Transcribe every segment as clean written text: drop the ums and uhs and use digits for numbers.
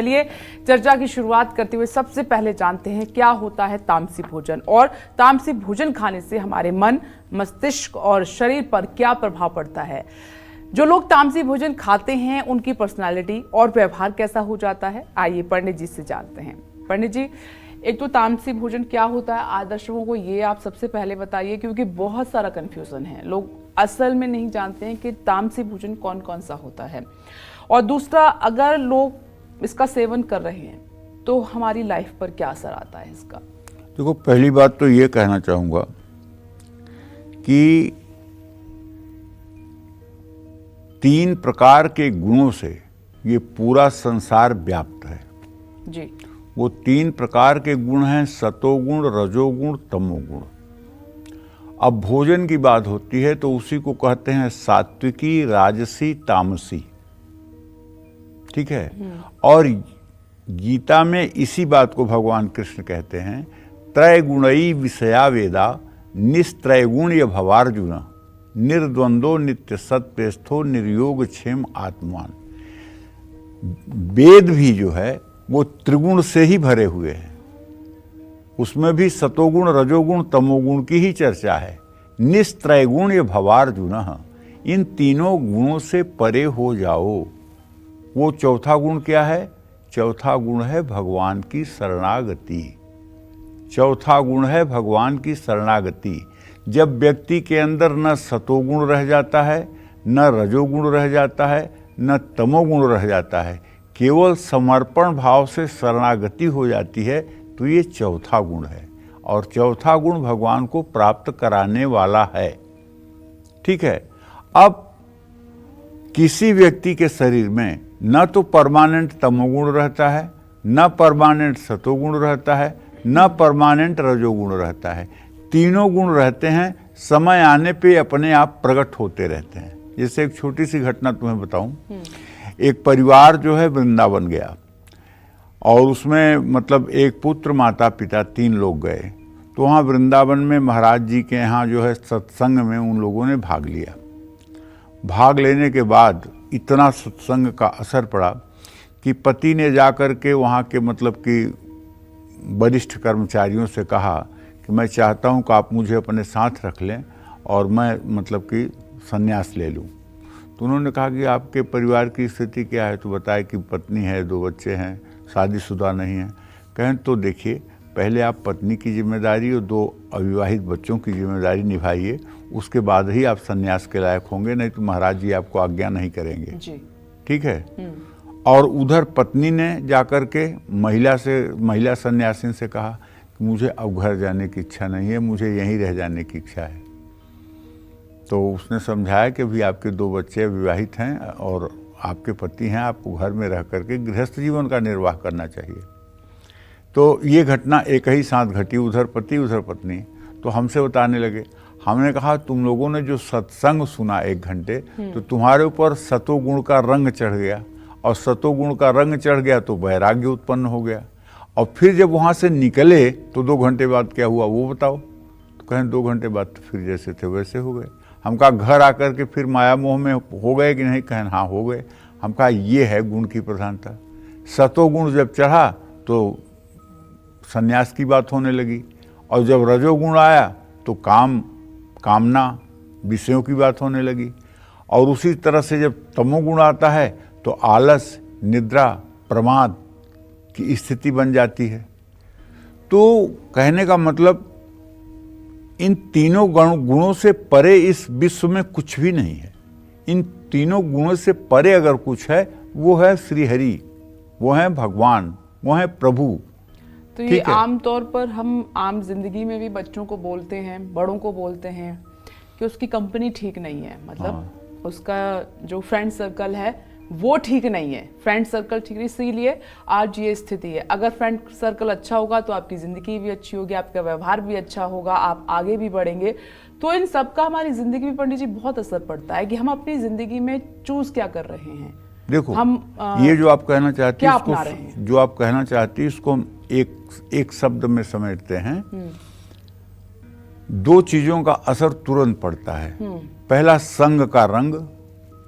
चलिए चर्चा की शुरुआत करते हुए सबसे पहले जानते हैं क्या होता है तामसी भोजन और तामसी भोजन खाने से हमारे मन, मस्तिष्क और शरीर पर क्या प्रभाव पड़ता है। जो लोग तामसी भोजन खाते हैं उनकी पर्सनालिटी और व्यवहार कैसा हो जाता है, आइए पंडित जी से जानते हैं। पंडित जी, एक तो तामसी भोजन क्या होता है आज दर्शकों को ये आप सबसे पहले बताइए, क्योंकि बहुत सारा कंफ्यूजन है, लोग असल में नहीं जानते हैं कि तामसी भोजन कौन कौन सा होता है। और दूसरा, अगर लोग इसका सेवन कर रहे हैं तो हमारी लाइफ पर क्या असर आता है इसका। देखो, पहली बात तो ये कहना चाहूँगा कि 3 प्रकार के गुणों से ये पूरा संसार व्याप्त है जी। वो 3 प्रकार के गुण हैं, सतोगुण, रजोगुण, तमोगुण। अब भोजन की बात होती है तो उसी को कहते हैं सात्विकी, राजसी, तामसी। ठीक है। और गीता में इसी बात को भगवान कृष्ण कहते हैं, त्रैगुणई विषया वेदा निस्त्रैगुण्य भवार्जुन निर्द्वंदो नित्य सत्पेस्थो निर्योग क्षेम आत्मान। वेद भी जो है वो त्रिगुण से ही भरे हुए हैं, उसमें भी सतोगुण, रजोगुण, तमोगुण की ही चर्चा है। निस्त्रैगुण्य भवार्जुन, इन तीनों गुणों से परे हो जाओ। वो चौथा गुण क्या है? चौथा गुण है भगवान की शरणागति। चौथा गुण है भगवान की शरणागति। जब व्यक्ति के अंदर न सतोगुण रह जाता है, न रजोगुण रह जाता है, न तमोगुण रह जाता है, केवल समर्पण भाव से शरणागति हो जाती है, तो ये चौथा गुण है। और चौथा गुण भगवान को प्राप्त कराने वाला है। ठीक है। अब किसी व्यक्ति के शरीर में न तो परमानेंट तमोगुण रहता है, न परमानेंट सतोगुण रहता है, न परमानेंट रजोगुण रहता है। तीनों गुण रहते हैं, समय आने पे अपने आप प्रकट होते रहते हैं। जैसे एक छोटी सी घटना तुम्हें बताऊं। एक परिवार जो है वृंदावन गया और उसमें मतलब एक पुत्र, माता पिता, 3 लोग गए। तो वहाँ वृंदावन में महाराज जी के यहाँ जो है सत्संग में उन लोगों ने भाग लिया। भाग लेने के बाद इतना सत्संग का असर पड़ा कि पति ने जाकर के वहाँ के मतलब कि वरिष्ठ कर्मचारियों से कहा कि मैं चाहता हूँ कि आप मुझे अपने साथ रख लें और मैं मतलब कि संन्यास ले लूँ। तो उन्होंने कहा कि आपके परिवार की स्थिति क्या है? तो बताया कि पत्नी है, 2 बच्चे हैं, शादीशुदा नहीं है। कहें तो देखिए, पहले आप पत्नी की जिम्मेदारी और 2 अविवाहित बच्चों की जिम्मेदारी निभाइए, उसके बाद ही आप संन्यास के लायक होंगे, नहीं तो महाराज जी आपको आज्ञा नहीं करेंगे जी। ठीक है। और उधर पत्नी ने जाकर के महिला सन्यासिन से कहा कि मुझे अब घर जाने की इच्छा नहीं है, मुझे यहीं रह जाने की इच्छा है। तो उसने समझाया कि भी आपके 2 बच्चे विवाहित हैं और आपके पति हैं, आपको घर में रह करके गृहस्थ जीवन का निर्वाह करना चाहिए। तो ये घटना एक ही साथ घटी, उधर पति उधर पत्नी। तो हमसे बताने लगे, हमने कहा तुम लोगों ने जो सत्संग सुना 1 घंटे, तो तुम्हारे ऊपर सतोगुण का रंग चढ़ गया, और सतोगुण का रंग चढ़ गया तो वैराग्य उत्पन्न हो गया। और फिर जब वहाँ से निकले तो 2 घंटे बाद क्या हुआ वो बताओ। तो कहें 2 घंटे बाद तो फिर जैसे थे वैसे हो गए। हम कहा घर आकर के फिर माया मोह में हो गए कि नहीं? कहें हाँ हो गए। हम कहा ये है गुण की प्रधानता। सतोगुण जब चढ़ा तो संन्यास की बात होने लगी, और जब रजोगुण आया तो कामना, विषयों की बात होने लगी, और उसी तरह से जब तमोगुण आता है तो आलस, निद्रा, प्रमाद की स्थिति बन जाती है। तो कहने का मतलब इन तीनों गुणों से परे इस विश्व में कुछ भी नहीं है। इन तीनों गुणों से परे अगर कुछ है वो है श्री हरि, वो है भगवान, वो है प्रभु। तो ये आमतौर पर हम आम जिंदगी में भी बच्चों को बोलते हैं, बड़ों को बोलते हैं कि उसकी कंपनी ठीक नहीं है, मतलब उसका जो फ्रेंड सर्कल है वो ठीक नहीं है, फ्रेंड सर्कल ठीक नहीं, इसीलिए आज ये स्थिति है। अगर फ्रेंड सर्कल अच्छा होगा तो आपकी ज़िंदगी भी अच्छी होगी, आपका व्यवहार भी अच्छा होगा, आप आगे भी बढ़ेंगे। तो इन सब का हमारी ज़िंदगी में पंडित जी बहुत असर पड़ता है कि हम अपनी ज़िंदगी में चूज़ क्या कर रहे हैं। देखो, हम ये जो आप कहना चाहती है, जो आप कहना चाहती है इसको हम एक शब्द में समेटते हैं। 2 चीज़ों का असर तुरंत पड़ता है। पहला, संग का रंग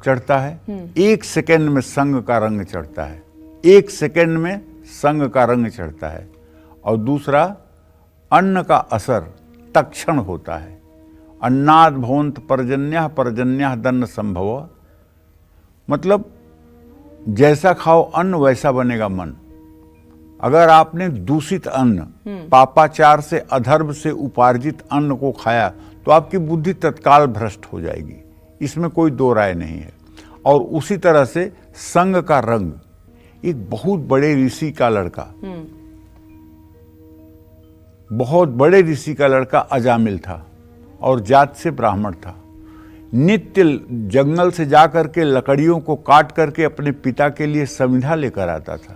चढ़ता है, 1 सेकेंड में संग का रंग चढ़ता है। 1 सेकंड में संग का रंग चढ़ता है। और दूसरा, अन्न का असर तत्क्षण होता है। अन्नाद भवंत पर्जन्यः पर्जन्यः दन्न संभव, मतलब जैसा खाओ अन्न वैसा बनेगा मन। अगर आपने दूषित अन्न, पापाचार से, अधर्म से उपार्जित अन्न को खाया तो आपकी बुद्धि तत्काल भ्रष्ट हो जाएगी, इसमें कोई दो राय नहीं है। और उसी तरह से संग का रंग, एक बहुत बड़े ऋषि का लड़का, बहुत बड़े ऋषि का लड़का अजामिल था और जात से ब्राह्मण था। नित्य जंगल से जाकर के लकड़ियों को काट करके अपने पिता के लिए समिधा लेकर आता था।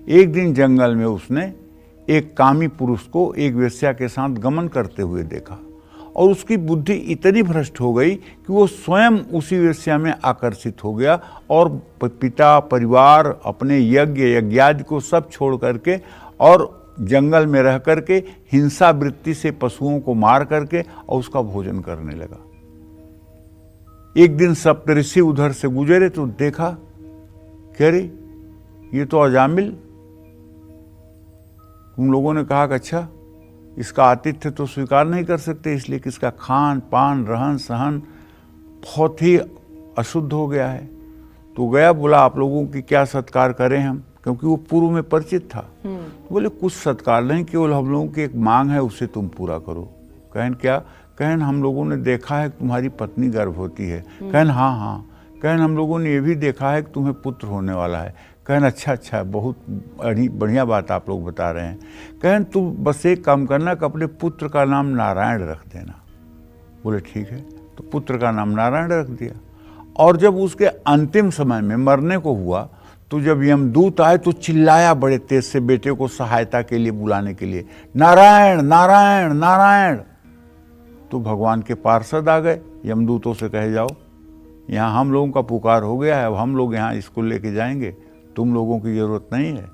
एक दिन जंगल में उसने एक कामी पुरुष को एक वेश्या के साथ गमन करते हुए देखा और उसकी बुद्धि इतनी भ्रष्ट हो गई कि वो स्वयं उसी वेश्या में आकर्षित हो गया और पिता, परिवार, अपने यज्ञ यज्ञादि को सब छोड़ करके और जंगल में रह करके हिंसा वृत्ति से पशुओं को मार करके और उसका भोजन करने लगा। एक दिन सप्तऋषि उधर से गुजरे तो देखा, कह रही ये तो अजामिल। उन लोगों ने कहा कि अच्छा, इसका आतिथ्य तो स्वीकार नहीं कर सकते, इसलिए कि इसका खान पान रहन सहन बहुत ही अशुद्ध हो गया है। तो गया, बोला आप लोगों की क्या सत्कार करें हम, क्योंकि वो पूर्व में परिचित था। तो बोले कुछ सत्कार नहीं, केवल हम लोगों की एक मांग है, उसे तुम पूरा करो। कहन क्या? कहन हम लोगों ने देखा है कि तुम्हारी पत्नी गर्भवती है। कहन हाँ। कहन हम लोगों ने ये भी देखा है कि तुम्हें पुत्र होने वाला है। कहन अच्छा, बहुत बढ़िया बात आप लोग बता रहे हैं। कहन तुम बस एक काम करना कि अपने पुत्र का नाम नारायण रख देना। बोले ठीक है। तो पुत्र का नाम नारायण रख दिया। और जब उसके अंतिम समय में मरने को हुआ तो जब यमदूत आए तो चिल्लाया बड़े तेज से बेटे को सहायता के लिए बुलाने के लिए, नारायण नारायण नारायण। तो भगवान के पार्षद आ गए, यमदूतों से कहे जाओ यहाँ हम लोगों का पुकार हो गया है, अब हम लोग यहाँ इसको लेके जाएंगे, तुम लोगों की जरूरत नहीं है।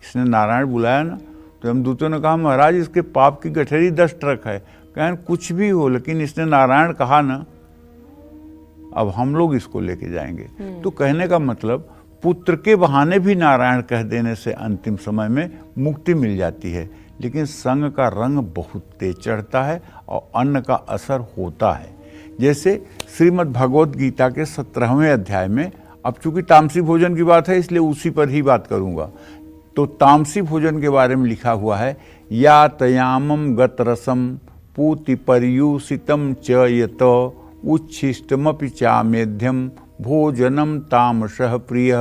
इसने नारायण बुलाया ना। तो यमदूतों ने कहा महाराज इसके पाप की गठरी 10 ट्रक है। कहें कुछ भी हो, लेकिन इसने नारायण कहा ना, अब हम लोग इसको लेके जाएंगे। तो कहने का मतलब पुत्र के बहाने भी नारायण कह देने से अंतिम समय में मुक्ति मिल जाती है, लेकिन संग का रंग बहुत तेज चढ़ता है और अन्न का असर होता है। जैसे श्रीमद् भगवद गीता के 17वें अध्याय में, अब चूंकि तामसी भोजन की बात है इसलिए उसी पर ही बात करूंगा। तो तामसी भोजन के बारे में लिखा हुआ है, या तयामम गत रसम पूति पर्यूषितम च यत उच्छिष्टमपि चामेध्यम भोजनम तामसः प्रिय।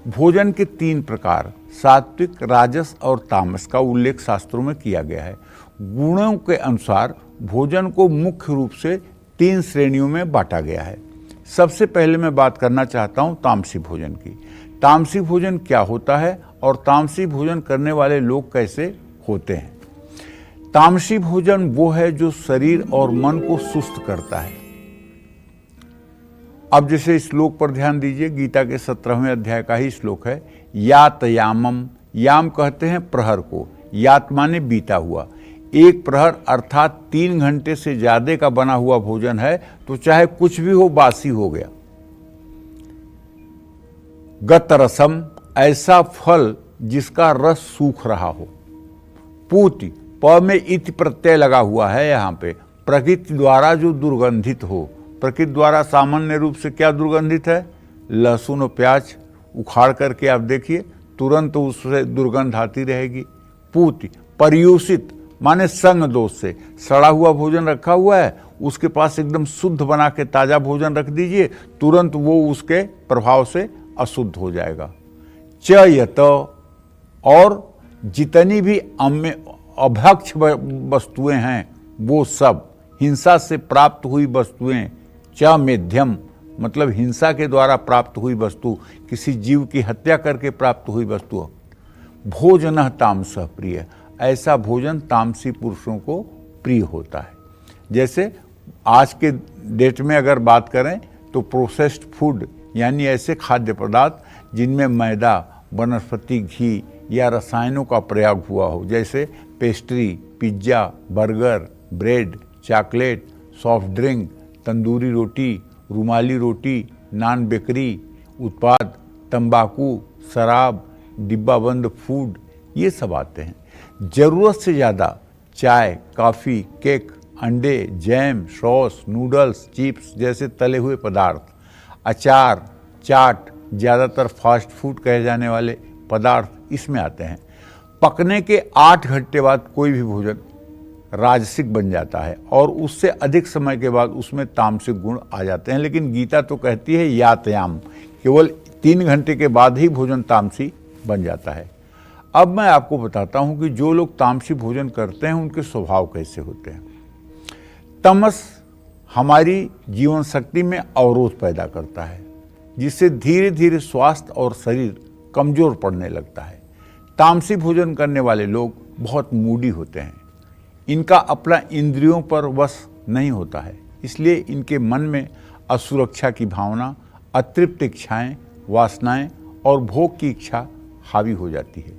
भोजन के 3 प्रकार, सात्विक, राजस और तामस का उल्लेख शास्त्रों में किया गया है। गुणों के अनुसार भोजन को मुख्य रूप से 3 श्रेणियों में बांटा गया है। सबसे पहले मैं बात करना चाहता हूं तामसी भोजन की। तामसी भोजन क्या होता है और तामसी भोजन करने वाले लोग कैसे होते हैं। तामसी भोजन वो है जो शरीर और मन को सुस्त करता है। अब जैसे श्लोक पर ध्यान दीजिए, गीता के 17वें अध्याय का ही श्लोक है, यात यामम। याम कहते हैं प्रहर को, यात माने बीता हुआ। एक प्रहर अर्थात 3 घंटे से ज्यादा का बना हुआ भोजन है तो चाहे कुछ भी हो बासी हो गया। गत रसम, ऐसा फल जिसका रस सूख रहा हो। पूति, प में इति प्रत्यय लगा हुआ है यहाँ पे, प्रकृति द्वारा जो दुर्गंधित हो। प्रकृति द्वारा सामान्य रूप से क्या दुर्गंधित है? लहसुन और प्याज उखाड़ करके आप देखिए, तुरंत उससे दुर्गंध आती रहेगी। पूति, पर्यूषित माने संग दोष से, सड़ा हुआ भोजन रखा हुआ है, उसके पास एकदम शुद्ध बना के ताजा भोजन रख दीजिए, तुरंत वो उसके प्रभाव से अशुद्ध हो जाएगा। च यत, और जितनी भी अभक्ष वस्तुएं हैं वो सब, हिंसा से प्राप्त हुई वस्तुएं। च मेध्यम मतलब हिंसा के द्वारा प्राप्त हुई वस्तु, किसी जीव की हत्या करके प्राप्त हुई वस्तु। भोजन तामसः प्रिय, ऐसा भोजन तामसी पुरुषों को प्रिय होता है। जैसे आज के डेट में अगर बात करें तो प्रोसेस्ड फूड यानी ऐसे खाद्य पदार्थ जिनमें मैदा, वनस्पति घी या रसायनों का प्रयोग हुआ हो, जैसे pastry, pizza, burger, bread, chocolate, soft drink, tandoori रोटी, रुमाली रोटी, नान बेकरी उत्पाद, तंबाकू, शराब, डिब्बा बंद फूड, ये सब आते हैं। ज़रूरत से ज़्यादा चाय, कॉफ़ी, केक, अंडे, जैम, सॉस, नूडल्स, चिप्स जैसे तले हुए पदार्थ, अचार, चाट, ज़्यादातर फास्ट फूड कहे जाने वाले पदार्थ इसमें आते हैं। पकने के 8 घंटे बाद कोई भी भोजन राजसिक बन जाता है और उससे अधिक समय के बाद उसमें तामसिक गुण आ जाते हैं। लेकिन गीता तो कहती है यातयाम, केवल 3 घंटे के बाद ही भोजन तामसी बन जाता है। अब मैं आपको बताता हूं कि जो लोग तामसी भोजन करते हैं उनके स्वभाव कैसे होते हैं। तमस हमारी जीवन शक्ति में अवरोध पैदा करता है, जिससे धीरे धीरे स्वास्थ्य और शरीर कमजोर पड़ने लगता है। तामसी भोजन करने वाले लोग बहुत मूडी होते हैं। इनका अपना इंद्रियों पर वश नहीं होता है, इसलिए इनके मन में असुरक्षा की भावना, अतृप्त इच्छाएं, वासनाएं और भोग की इच्छा हावी हो जाती है,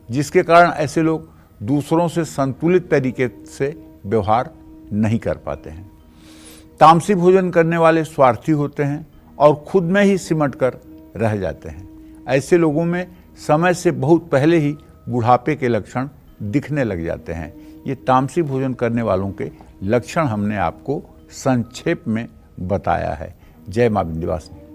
जिसके कारण ऐसे लोग दूसरों से संतुलित तरीके से व्यवहार नहीं कर पाते हैं। तामसी भोजन करने वाले स्वार्थी होते हैं और खुद में ही सिमट कर रह जाते हैं। ऐसे लोगों में समय से बहुत पहले ही बुढ़ापे के लक्षण दिखने लग जाते हैं। ये तामसी भोजन करने वालों के लक्षण हमने आपको संक्षेप में बताया है। जय मां विंध्यवासिनी।